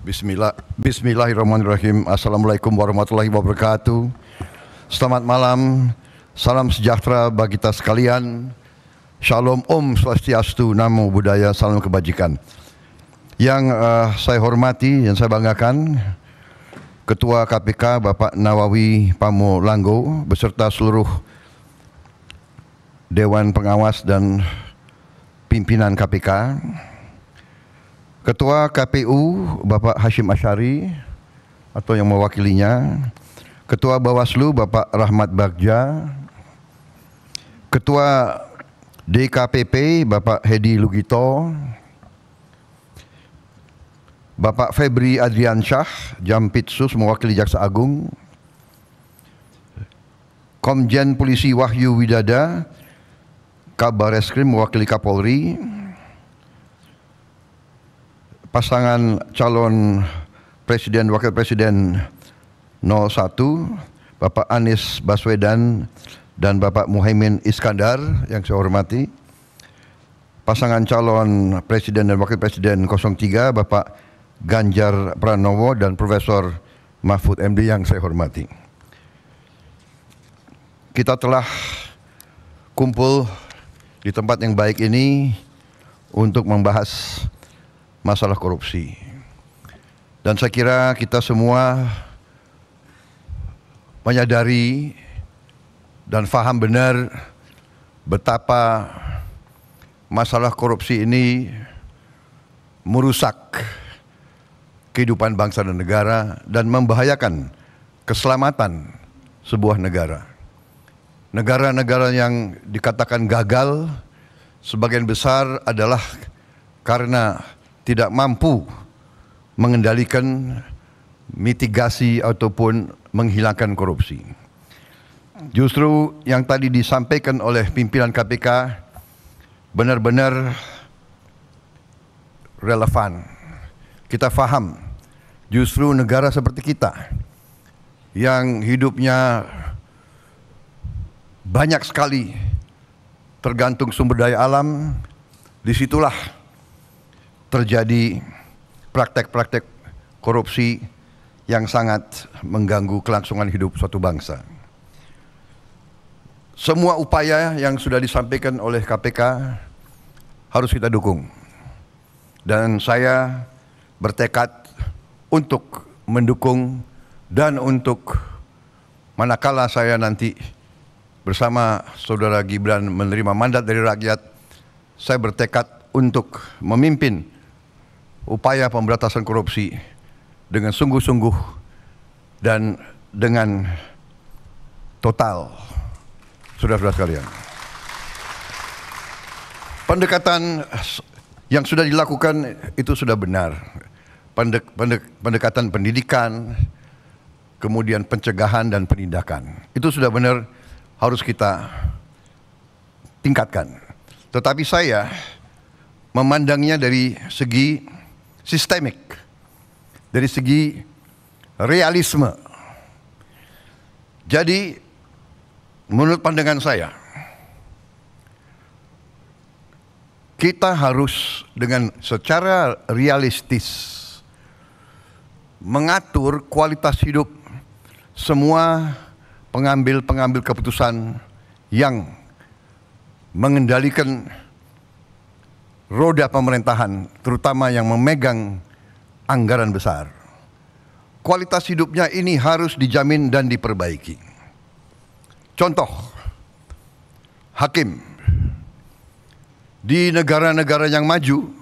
Bismillahirrahmanirrahim. Assalamualaikum warahmatullahi wabarakatuh. Selamat malam, salam sejahtera bagi kita sekalian. Shalom, Om Swastiastu, Namo Buddhaya, salam kebajikan. Yang saya hormati, yang saya banggakan, Ketua KPK Bapak Nawawi Pamulanggo beserta seluruh Dewan Pengawas dan pimpinan KPK, Ketua KPU Bapak Hashim Asyari atau yang mewakilinya, Ketua Bawaslu Bapak Rahmat Bagja, Ketua DKPP Bapak Hedi Lugito, Bapak Febri Adriansyah, Jampitsus mewakili Jaksa Agung, Komjen Polisi Wahyu Widada, Kabar Reskrim mewakili Kapolri, pasangan calon Presiden Wakil Presiden 01 Bapak Anies Baswedan dan Bapak Muhaimin Iskandar yang saya hormati, pasangan calon Presiden dan Wakil Presiden 03 Bapak Ganjar Pranowo dan Profesor Mahfud MD yang saya hormati. Kita telah kumpul di tempat yang baik ini untuk membahas masalah korupsi. Dan saya kira kita semua menyadari dan faham benar betapa masalah korupsi ini merusak kehidupan bangsa dan negara dan membahayakan keselamatan sebuah negara. Negara-negara yang dikatakan gagal sebagian besar adalah karena tidak mampu mengendalikan, mitigasi ataupun menghilangkan korupsi. Justru yang tadi disampaikan oleh pimpinan KPK benar-benar relevan. Kita faham justru negara seperti kita yang hidupnya banyak sekali tergantung sumber daya alam, disitulah terjadi praktek-praktek korupsi yang sangat mengganggu kelangsungan hidup suatu bangsa. Semua upaya yang sudah disampaikan oleh KPK harus kita dukung. Dan saya bertekad untuk mendukung dan untuk manakala saya nanti bersama Saudara Gibran menerima mandat dari rakyat, saya bertekad untuk memimpin upaya pemberantasan korupsi dengan sungguh-sungguh dan dengan total, saudara-saudara sekalian. Pendekatan yang sudah dilakukan itu sudah benar. Pendekatan pendidikan, kemudian pencegahan dan penindakan. Itu sudah benar, harus kita tingkatkan. Tetapi saya memandangnya dari segi sistemik, dari segi realisme. Jadi menurut pandangan saya, kita harus dengan secara realistis mengatur kualitas hidup semua pengambil keputusan yang mengendalikan roda pemerintahan, terutama yang memegang anggaran besar. Kualitas hidupnya ini harus dijamin dan diperbaiki. Contoh, hakim di negara-negara yang maju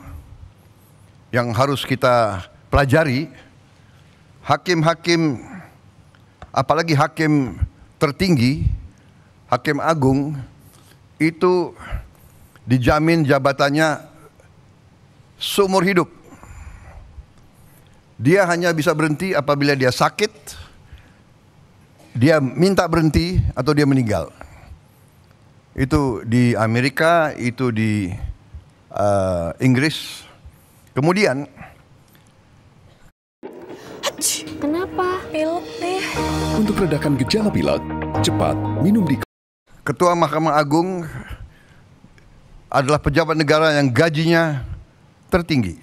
yang harus kita pelajari, hakim-hakim, apalagi hakim tertinggi, hakim agung, itu dijamin jabatannya seumur hidup. Dia hanya bisa berhenti apabila dia sakit, dia minta berhenti atau dia meninggal. Itu di Amerika, itu di Inggris. Kemudian kenapa? Pilek nih. Untuk redakan gejala pilek, cepat minum di. Ketua Mahkamah Agung adalah pejabat negara yang gajinya tertinggi.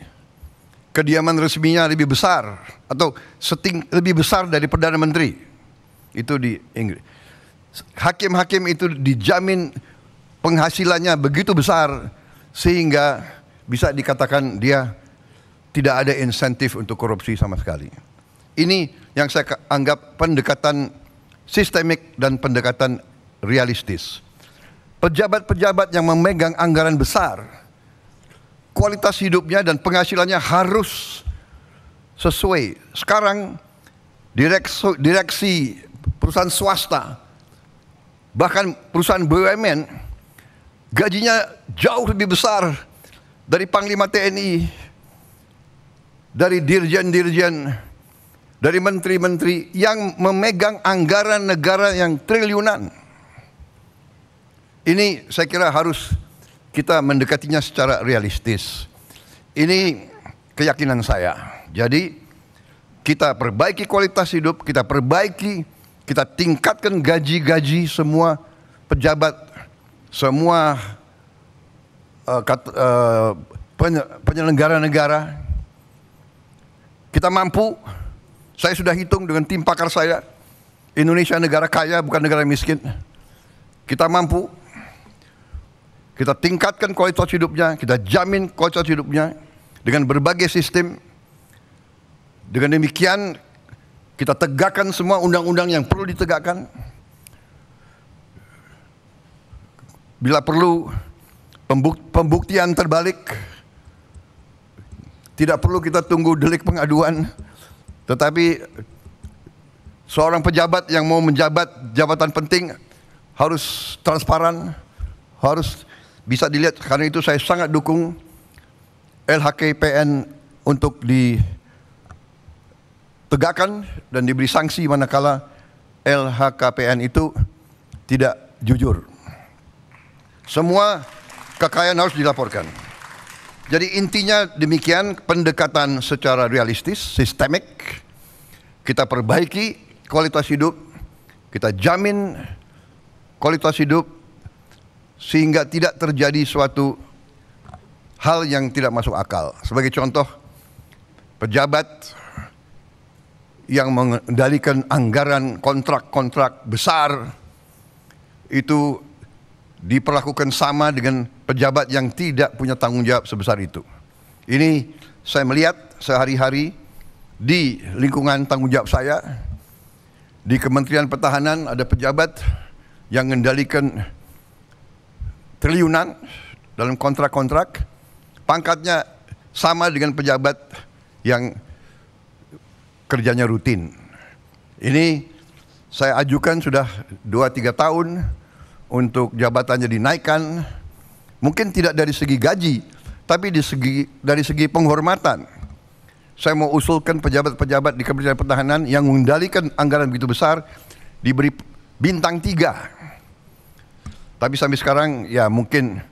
kediaman resminya lebih besar atau lebih besar dari Perdana Menteri. Itu di Inggris. Hakim-hakim itu dijamin penghasilannya begitu besar sehingga bisa dikatakan dia tidak ada insentif untuk korupsi sama sekali. Ini yang saya anggap pendekatan sistemik dan pendekatan realistis. Pejabat-pejabat yang memegang anggaran besar, kualitas hidupnya dan penghasilannya harus sesuai. Sekarang direksi perusahaan swasta, bahkan perusahaan BUMN, gajinya jauh lebih besar dari Panglima TNI, dari dirjen-dirjen, dari menteri-menteri yang memegang anggaran negara yang triliunan. Ini saya kira harus kita mendekatinya secara realistis. Ini keyakinan saya. Jadi kita perbaiki kualitas hidup, kita tingkatkan gaji-gaji semua pejabat, semua penyelenggara negara. Kita mampu, saya sudah hitung dengan tim pakar saya, Indonesia negara kaya bukan negara miskin. Kita mampu, kita tingkatkan kualitas hidupnya, kita jamin kualitas hidupnya dengan berbagai sistem. Dengan demikian kita tegakkan semua undang-undang yang perlu ditegakkan. Bila perlu pembuktian terbalik, tidak perlu kita tunggu delik pengaduan, tetapi seorang pejabat yang mau menjabat jabatan penting harus transparan, harus bisa dilihat. Karena itu saya sangat dukung LHKPN untuk ditegakkan dan diberi sanksi manakala LHKPN itu tidak jujur. Semua kekayaan harus dilaporkan. Jadi intinya demikian, pendekatan secara realistis, sistemik. Kita perbaiki kualitas hidup, kita jamin kualitas hidup sehingga tidak terjadi suatu hal yang tidak masuk akal. Sebagai contoh, pejabat yang mengendalikan anggaran kontrak-kontrak besar itu diperlakukan sama dengan pejabat yang tidak punya tanggung jawab sebesar itu. Ini saya melihat sehari-hari di lingkungan tanggung jawab saya. Di Kementerian Pertahanan ada pejabat yang mengendalikan triliunan dalam kontrak-kontrak. Pangkatnya sama dengan pejabat yang kerjanya rutin. Ini saya ajukan sudah 2-3 tahun untuk jabatannya dinaikkan, mungkin tidak dari segi gaji, tapi dari segi penghormatan. Saya mau usulkan pejabat-pejabat di Kementerian Pertahanan yang mengendalikan anggaran begitu besar diberi bintang 3. Tapi sampai sekarang ya mungkin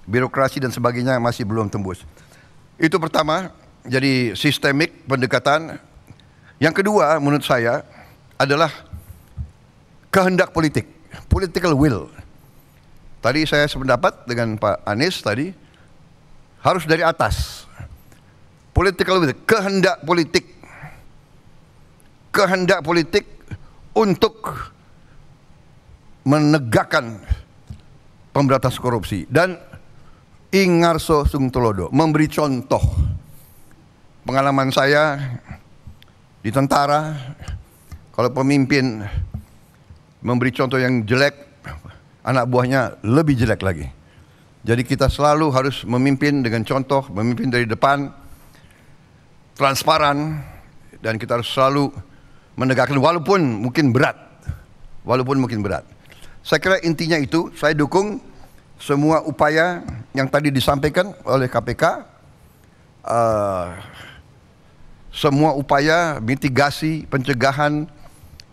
birokrasi dan sebagainya masih belum tembus. Itu pertama, jadi sistemik pendekatan. Yang kedua menurut saya adalah kehendak politik, political will. Tadi saya sependapat dengan Pak Anies tadi, harus dari atas. Political will, kehendak politik. Kehendak politik untuk menegakkan pemberantasan korupsi. Dan Ingarso Sungtolodo memberi contoh. Pengalaman saya di tentara, kalau pemimpin memberi contoh yang jelek, anak buahnya lebih jelek lagi. Jadi kita selalu harus memimpin dengan contoh, memimpin dari depan, transparan, dan kita harus selalu menegakkan walaupun mungkin berat. Saya kira intinya itu, saya dukung semua upaya yang tadi disampaikan oleh KPK, semua upaya mitigasi, pencegahan,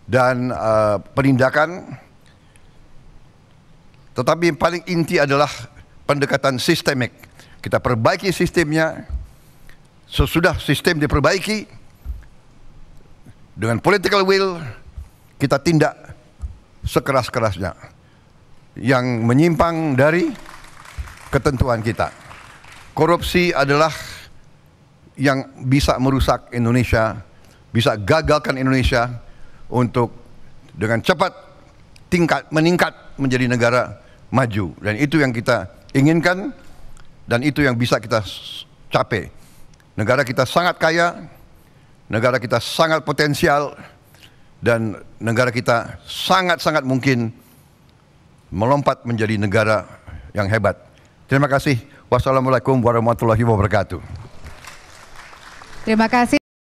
dan penindakan. Tetapi yang paling inti adalah pendekatan sistemik. Kita perbaiki sistemnya. Sesudah sistem diperbaiki dengan political will, kita tindak sekeras-kerasnya yang menyimpang dari ketentuan kita. Korupsi adalah yang bisa merusak Indonesia, bisa gagalkan Indonesia untuk dengan cepat meningkat menjadi negara maju. Dan itu yang kita inginkan dan itu yang bisa kita capai. Negara kita sangat kaya, negara kita sangat potensial, dan negara kita sangat-sangat mungkin melompat menjadi negara yang hebat. Terima kasih. Wassalamualaikum warahmatullahi wabarakatuh. Terima kasih.